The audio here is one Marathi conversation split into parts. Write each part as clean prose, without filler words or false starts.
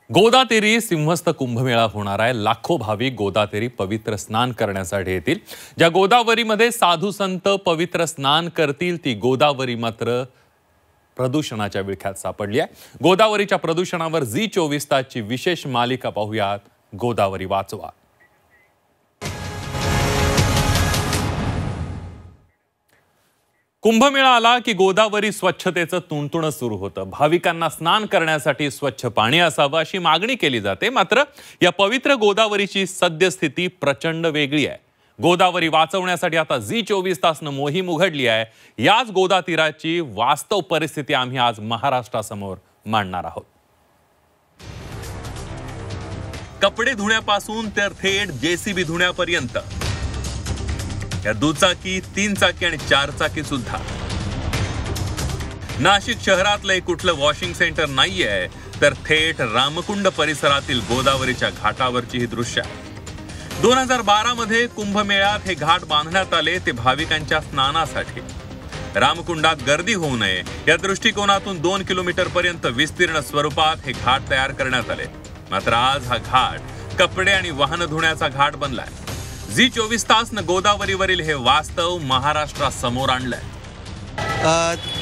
गोदातेरी सिंहस्थ कुंभमेळा होणार आहे। लाखो भाविक गोदातेरी पवित्र स्नान करण्यासाठी येतील। ज्या गोदावरीमध्ये साधू संत पवित्र स्नान करतील ती गोदावरी मात्र प्रदूषणाच्या विळख्यात सापडली आहे। गोदावरीच्या प्रदूषणावर झी24 तासची विशेष मालिका पाहूयात, गोदावरी वाचवा। कुंभमेळा आला की गोदावरी स्वच्छतेचं तुणतुणं सुरू होतं। भाविकांना स्नान करण्यासाठी स्वच्छ पाणी असावं अशी मागणी केली जाते। मात्र या पवित्र गोदावरीची सद्यस्थिती प्रचंड वेगळी आहे। गोदावरी वाचवण्यासाठी आता झी24 तासनं मोहीम उघडली आहे। याच गोदा तीराची वास्तव परिस्थिती आम्ही आज महाराष्ट्रासमोर मांडणार आहोत। कपडे धुण्यापासून तर थेट जेसीबी धुण्यापर्यंत, या दुचाकी, 3 चाकी आणि 4 चाकी सुद्धा। नाशिक शहरातलं कुठलं वॉशिंग सेंटर नाहीये तर थेट रामकुंड परिसरातील गोदावरीच्या घाटावरची ही दृश्य। 2012 मध्ये कुंभमेळ्यात हे घाट बांधण्यात आले ते भाविकांच्या स्नानासाठी। रामकुंडात गर्दी होऊ नये या दृष्टिकोनातून 2 किलोमीटर पर्यंत विस्तीर्ण स्वरूपात हे घाट तयार करण्यात आले। मात्र आज हा घाट कपडे आणि वाहन धुण्याचा घाट बनलाय। झी24 तासनं गोदावरीवरील हे वास्तव महाराष्ट्रासमोर आणलंय।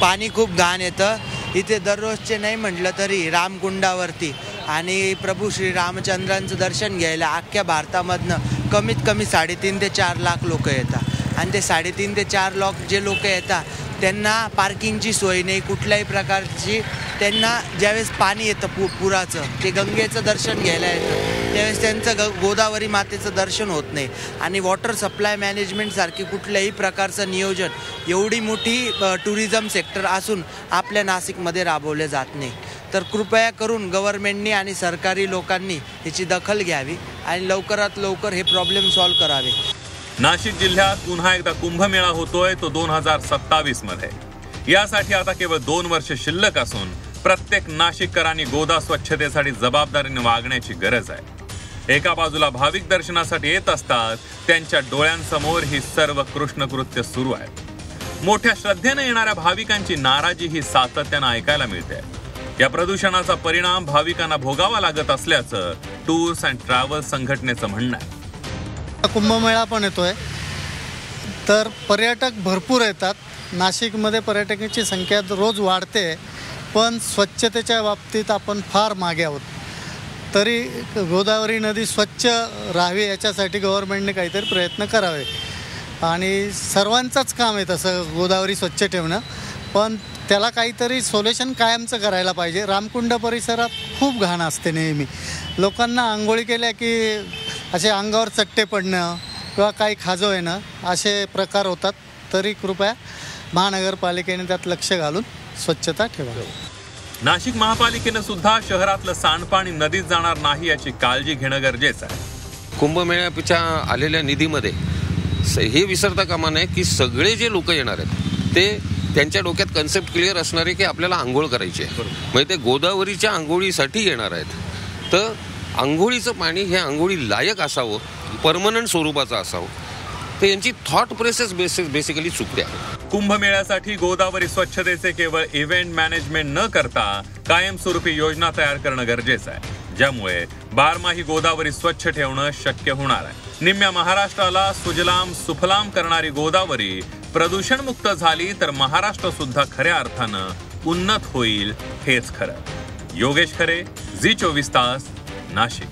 पाणी खूप घाण येतं इथे। दररोजचे नाही म्हटलं तरी रामकुंडावरती आणि प्रभू श्री रामचंद्रांचं दर्शन घ्यायला अख्ख्या भारतामधनं कमीत कमी 3.5 ते 4 लाख लोक येतात। आणि ते 3.5 ते 4 लाख जे लोक येतात त्यांना पार्किंगची सोय नाही कुठल्याही प्रकारची। त्यांना ज्यावेळेस पाणी येतं पुराचं, ते गंगेचं दर्शन घ्यायला येतं, त्यावेळेस त्यांचं गोदावरी मातेचं दर्शन होत नाही। आणि वॉटर सप्लाय मॅनेजमेंटसारखी कुठल्याही प्रकारचं नियोजन एवढी मोठी टुरिझम सेक्टर असून आपल्या नाशिकमध्ये राबवले जात नाही। तर कृपया करून गव्हर्नमेंटनी आणि सरकारी लोकांनी याची दखल घ्यावी आणि लवकरात लवकर हे प्रॉब्लेम सॉल्व्ह करावे। नाशिक जिल्ह्यात पुन्हा एकदा कुंभमेळा होतोय, तो 2027 मध्ये। यासाठी आता केवळ 2 वर्ष शिल्लक असून प्रत्येक नाशिककरांनी गोदा स्वच्छतेसाठी जबाबदारीने वागण्याची गरज आहे। एका बाजूला भाविक दर्शनासाठी येत असतात, त्यांच्या डोळ्यांसमोर ही सर्व कृष्णकृत्य सुरू आहे। मोठ्या श्रद्धेने येणाऱ्या भाविकांची नाराजी ही सातत्याने ऐकायला मिळते। या प्रदूषणाचा परिणाम भाविकांना भोगावा लागत असल्याचं टूर्स अँड ट्रॅव्हल्स संघटनेचं म्हणणं आहे। कुंभमेळा पण येतोय तर पर्यटक भरपूर येतात। नाशिकमध्ये पर्यटकांची संख्या रोज वाढते, पण स्वच्छतेच्या बाबतीत आपण फार मागे आहोत। तरी गोदावरी नदी स्वच्छ राहावी याच्यासाठी गव्हर्नमेंटने काहीतरी प्रयत्न करावे आणि सर्वांचंच काम आहे तसं गोदावरी स्वच्छ ठेवणं, पण त्याला काहीतरी सोल्युशन कायमचं करायला पाहिजे। रामकुंड परिसरात खूप घाण असते नेहमी। लोकांना आंघोळी केल्या की असे अंगावर चट्टे पडणं किंवा काही खाजो येणं असे प्रकार होतात। तरी कृपया महानगरपालिकेने त्यात लक्ष घालून स्वच्छता ठेवावी। नाशिक महापालिकेने सुद्धा शहरातलं सांडपाणी नदीत जाणार नाही याची काळजी घेणं गरजेचं आहे। कुंभमेळ्याच्या आलेल्या निधीमध्ये हे विसरता कामा नये की सगळे जे लोक येणार आहेत ते त्यांच्या डोक्यात कन्सेप्ट क्लिअर असणार आहे की आपल्याला आंघोळ करायची आहे। म्हणजे ते गोदावरीच्या आंघोळीसाठी येणार आहेत, तर आंघोळीचं पाणी हे आंघोळी लायक असावं, परमनंट स्वरूपाचं असावं। तर यांची थॉट प्रोसेस बेसिकली चुकते आहे। कुंभमेळ्यासाठी गोदावरी स्वच्छतेचे केवळ इव्हेंट मॅनेजमेंट न करता कायमस्वरूपी योजना तयार करणं गरजेचं आहे, ज्यामुळे बारमाही गोदावरी स्वच्छ ठेवणं शक्य होणार आहे। निम्म्या महाराष्ट्राला सुजलाम सुफलाम करणारी गोदावरी प्रदूषण मुक्त झाली तर महाराष्ट्र सुद्धा खऱ्या अर्थानं उन्नत होईल, हेच खरं। योगेश खरे, झी24 तास, नाशिक।